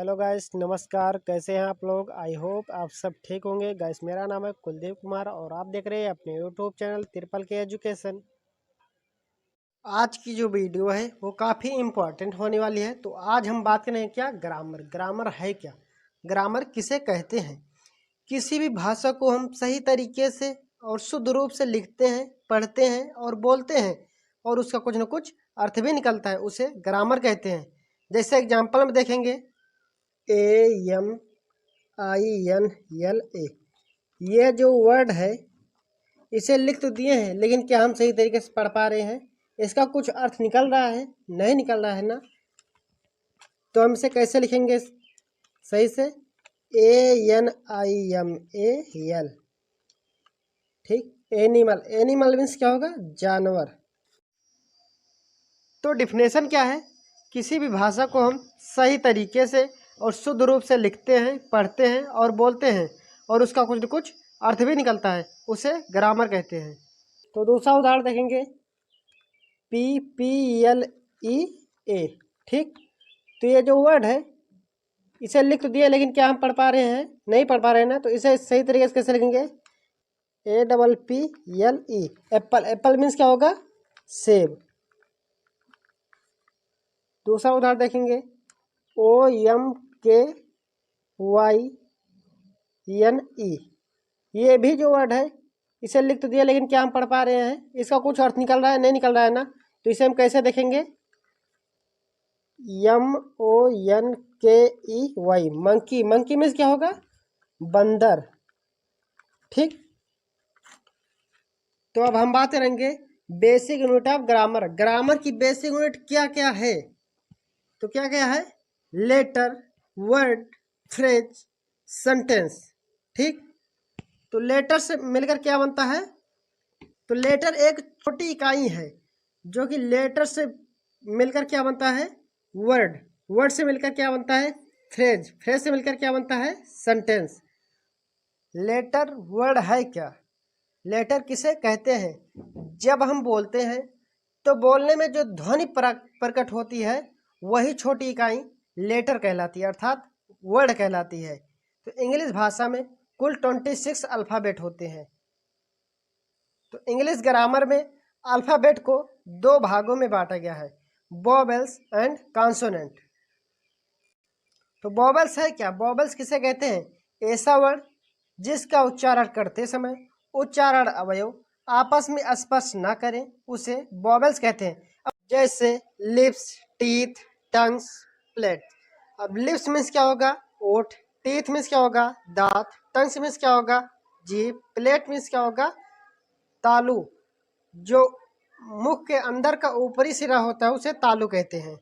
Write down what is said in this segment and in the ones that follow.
Hello guys, नमस्कार। कैसे हैं आप लोग? आई होप आप सब ठीक होंगे। गाइस, मेरा नाम है कुलदीप कुमार और आप देख रहे हैं अपने यूट्यूब चैनल ट्रिपल के एजुकेशन। आज की जो वीडियो है वो काफ़ी इम्पोर्टेंट होने वाली है। तो आज हम बात करें क्या, ग्रामर। ग्रामर है क्या? ग्रामर किसे कहते हैं? किसी भी भाषा को हम सही तरीके से और शुद्ध रूप से लिखते हैं, पढ़ते हैं और बोलते हैं और उसका कुछ ना कुछ अर्थ भी निकलता है, उसे ग्रामर कहते हैं। जैसे एग्जाम्पल में देखेंगे, AMINLA, ये जो वर्ड है इसे लिख तो दिए हैं, लेकिन क्या हम सही तरीके से पढ़ पा रहे हैं? इसका कुछ अर्थ निकल रहा है? नहीं निकल रहा है ना। तो हम इसे कैसे लिखेंगे सही से? ANIMAL। ठीक। एनिमल, एनिमल मीन्स क्या होगा? जानवर। तो डिफिनेशन क्या है? किसी भी भाषा को हम सही तरीके से और शुद्ध रूप से लिखते हैं, पढ़ते हैं और बोलते हैं और उसका कुछ न कुछ अर्थ भी निकलता है, उसे ग्रामर कहते हैं। तो दूसरा उदाहरण देखेंगे, PPLEA। ठीक। तो ये जो वर्ड है इसे लिख तो दिया, लेकिन क्या हम पढ़ पा रहे हैं? नहीं पढ़ पा रहे हैं ना। तो इसे सही तरीके से कैसे लिखेंगे? APPLE, Apple. एप्पल मीन्स क्या होगा? सेब। दूसरा उदाहरण देखेंगे, OMKYNE। ये भी जो वर्ड है इसे लिख तो दिया, लेकिन क्या हम पढ़ पा रहे हैं? इसका कुछ अर्थ निकल रहा है? नहीं निकल रहा है ना। तो इसे हम कैसे देखेंगे? MONKEY, monkey. मंकी मीन्स क्या होगा? बंदर। ठीक। तो अब हम बात करेंगे basic unit of grammar. Grammar की बेसिक यूनिट क्या क्या है? तो क्या क्या है? Letter, word, phrase, sentence. ठीक। तो लेटर से मिलकर क्या बनता है? तो लेटर एक छोटी इकाई है जो कि लेटर से मिलकर क्या बनता है? वर्ड। वर्ड से मिलकर क्या बनता है? फ्रेज। फ्रेज से मिलकर क्या बनता है? सेंटेंस। लेटर वर्ड है क्या? लेटर किसे कहते हैं? जब हम बोलते हैं तो बोलने में जो ध्वनि प्रकट होती है वही छोटी इकाई लेटर कहलाती है, अर्थात वर्ड कहलाती है। तो इंग्लिश भाषा में कुल 26 अल्फ़ाबेट होते हैं। तो इंग्लिश ग्रामर में अल्फ़ाबेट को दो भागों में बांटा गया है, वोवेल्स एंड कॉन्सोनेंट। तो वोवेल्स है क्या? वोवेल्स किसे कहते हैं? ऐसा वर्ड जिसका उच्चारण करते समय उच्चारण अवयव आपस में स्पर्श ना करें, उसे वोवेल्स कहते हैं। अब जैसे लिप्स, टीथ, टंग्स, प्लेट। अब लिप्स मीन्स क्या होगा? ओठ। टीथ मीन्स क्या होगा? दांत। टंग्स मीन्स क्या होगा? जीभ। प्लेट मीन्स क्या होगा? तालू। जो मुख के अंदर का ऊपरी सिरा होता है उसे तालू कहते हैं।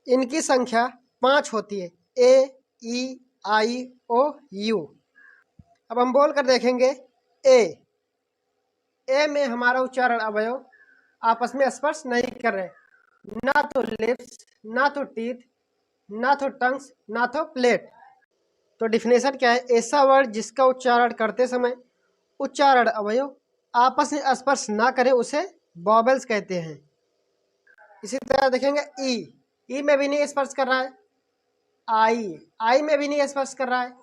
इनकी संख्या 5 होती है, AEIOU। अब हम बोल कर देखेंगे, ए में हमारा उच्चारण अवयव आपस में स्पर्श नहीं कर रहे, ना तो लिप्स, ना तो टीथ, ना तो टंग्स, ना तो प्लेट। तो डिफिनेशन क्या है? ऐसा वर्ड जिसका उच्चारण करते समय उच्चारण अवयव आपस में स्पर्श ना करे उसे वोवेल्स कहते हैं। इसी तरह देखेंगे, ई में भी नहीं स्पर्श कर रहा है। आई में भी नहीं स्पर्श कर रहा है।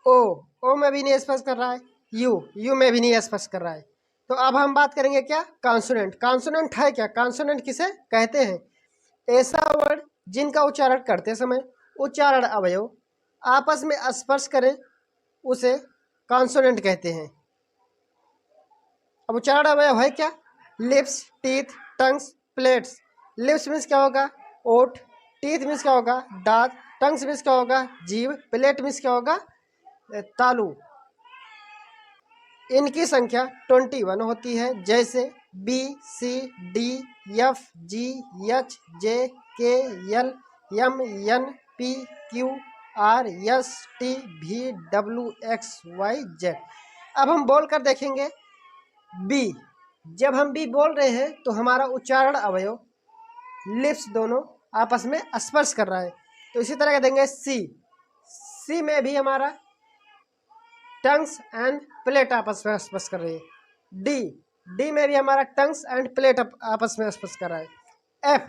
ओ में भी नहीं स्पर्श कर रहा है। यू में भी नहीं स्पर्श कर रहा है। तो अब हम बात करेंगे क्या? कॉन्सोनेंट। कॉन्सोनेंट है क्या? कॉन्सोनेंट किसे कहते हैं? ऐसा वर्ड जिनका उच्चारण करते समय उच्चारण अवयव आपस में स्पर्श करें उसे कॉन्सोनेंट कहते हैं। अब उच्चारण अवयव है क्या? Lips, teeth, tongues, plates. Lips means क्या होगा? ओठ। टीथ मीन्स क्या होगा? दांत। टंग्स मीन्स क्या होगा? जीभ। प्लेट मीन्स क्या होगा? तालू। इनकी संख्या 21 होती है, जैसे BCDEFGHJKLMNPQRSTVWXYZ। अब हम बोल कर देखेंगे, बी। जब हम बी बोल रहे हैं तो हमारा उच्चारण अवयव लिप्स दोनों आपस में स्पर्श कर रहा है। तो इसी तरह का देंगे सी में भी हमारा टंग्स एंड प्लेट आपस में स्पर्श कर रही है। डी में भी हमारा टंग्स एंड प्लेट आपस में स्पर्श कर रहा है। एफ।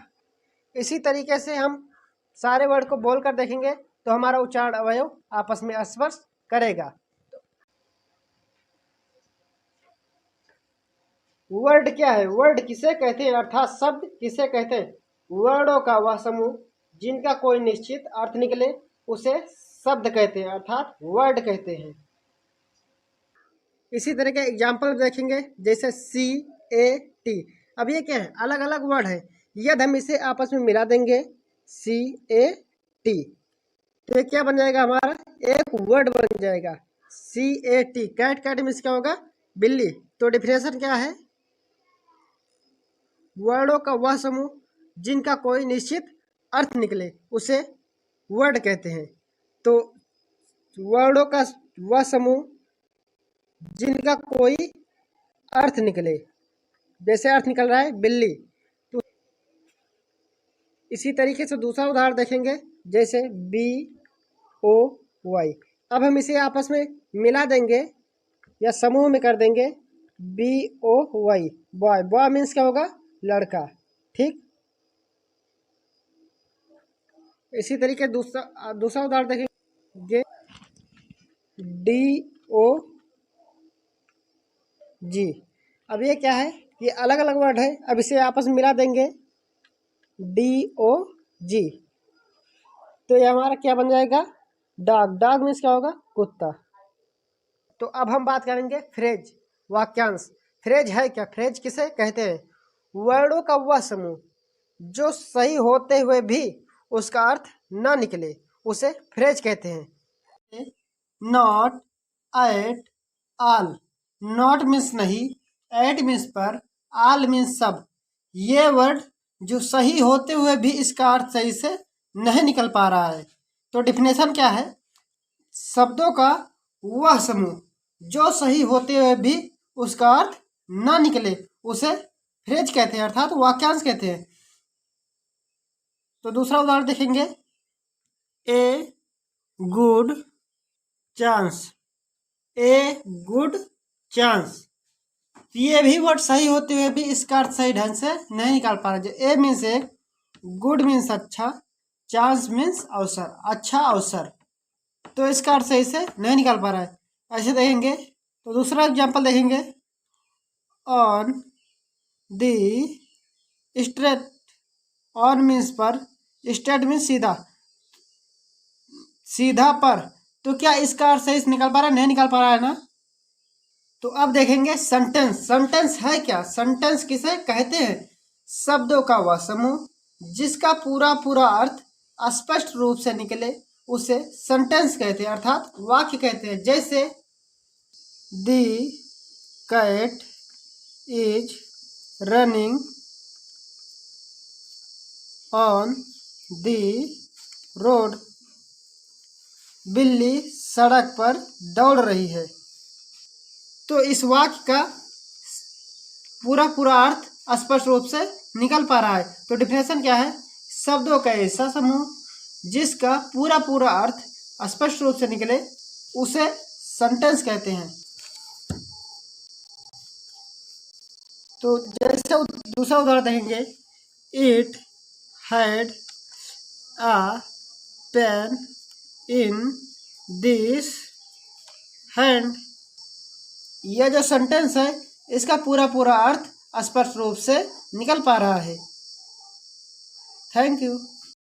इसी तरीके से हम सारे वर्ड को बोल कर देखेंगे तो हमारा उच्चारण अवयव आपस में स्पर्श करेगा। वर्ड क्या है? वर्ड किसे कहते हैं अर्थात शब्द किसे कहते हैं? वर्डों का वह समूह जिनका कोई निश्चित अर्थ निकले उसे शब्द कहते हैं अर्थात वर्ड कहते हैं। इसी तरह के एग्जाम्पल देखेंगे जैसे सी ए टी। अब ये क्या है? अलग अलग वर्ड है, यदि हम इसे आपस में मिला देंगे सी ए टी तो ये क्या बन जाएगा? हमारा एक वर्ड बन जाएगा C A T. Cat, cat means क्या होगा? बिल्ली। तो डिफिनेशन क्या है? वर्डों का वह समूह जिनका कोई निश्चित अर्थ निकले उसे वर्ड कहते हैं। तो वर्डों का वह समूह जिनका कोई अर्थ निकले, जैसे अर्थ निकल रहा है बिल्ली, तो इसी तरीके से दूसरा उदाहरण देखेंगे जैसे बी ओ वाई। अब हम इसे आपस में मिला देंगे या समूह में कर देंगे B O Y, boy. Boy means क्या होगा? लड़का। ठीक, इसी तरीके दूसरा उदाहरण देखेंगे डी ओ जी। अब ये क्या है? ये अलग अलग वर्ड है, अब इसे आपस में मिला देंगे डी ओ जी तो ये हमारा क्या बन जाएगा? डॉग। डॉग मीन्स क्या होगा? कुत्ता। तो अब हम बात करेंगे फ्रेज, वाक्यांश। फ्रेज है क्या? फ्रेज किसे कहते हैं? वर्डों का वह समूह जो सही होते हुए भी उसका अर्थ न निकले उसे फ्रेज कहते हैं। Not, at, all. Not means नहीं, एट मीन्स पर, ऑल मीन्स सब। ये वर्ड जो सही होते हुए भी इसका अर्थ सही से नहीं निकल पा रहा है। तो डिफिनेशन क्या है? शब्दों का वह समूह जो सही होते हुए भी उसका अर्थ न निकले उसे फ्रेज कहते हैं अर्थात वाक्यांश कहते हैं। तो दूसरा उदाहरण देखेंगे a good chance. A good chance, ये भी वर्ड सही होते हुए भी इसका अर्थ सही ढंग से नहीं निकाल पा रहा। ए मीन्स एक, गुड मीन्स अच्छा, चांस मीन्स अवसर, अच्छा अवसर। तो इसका अर्थ सही से नहीं निकाल पा रहा है। ऐसे देखेंगे तो दूसरा एग्जाम्पल देखेंगे on the straight. On means पर, स्ट्रेट मीन्स सीधा, सीधा पर। तो क्या इसका अर्थ सही से निकाल पा रहा है? नहीं निकाल पा रहा है ना। तो अब देखेंगे सेंटेंस। सेंटेंस है क्या? सेंटेंस किसे कहते हैं? शब्दों का वह समूह जिसका पूरा पूरा अर्थ स्पष्ट रूप से निकले उसे सेंटेंस कहते हैं अर्थात वाक्य कहते हैं। जैसे the cat is running on the road. बिल्ली सड़क पर दौड़ रही है। तो इस वाक्य का पूरा पूरा अर्थ स्पष्ट रूप से निकल पा रहा है। तो डिफिनेशन क्या है? शब्दों का ऐसा समूह जिसका पूरा पूरा अर्थ स्पष्ट रूप से निकले उसे सेंटेंस कहते हैं। तो जैसे दूसरा उदाहरण देखेंगे it had a pen in this hand. यह जो सेंटेंस है इसका पूरा पूरा अर्थ स्पष्ट रूप से निकल पा रहा है। Thank you.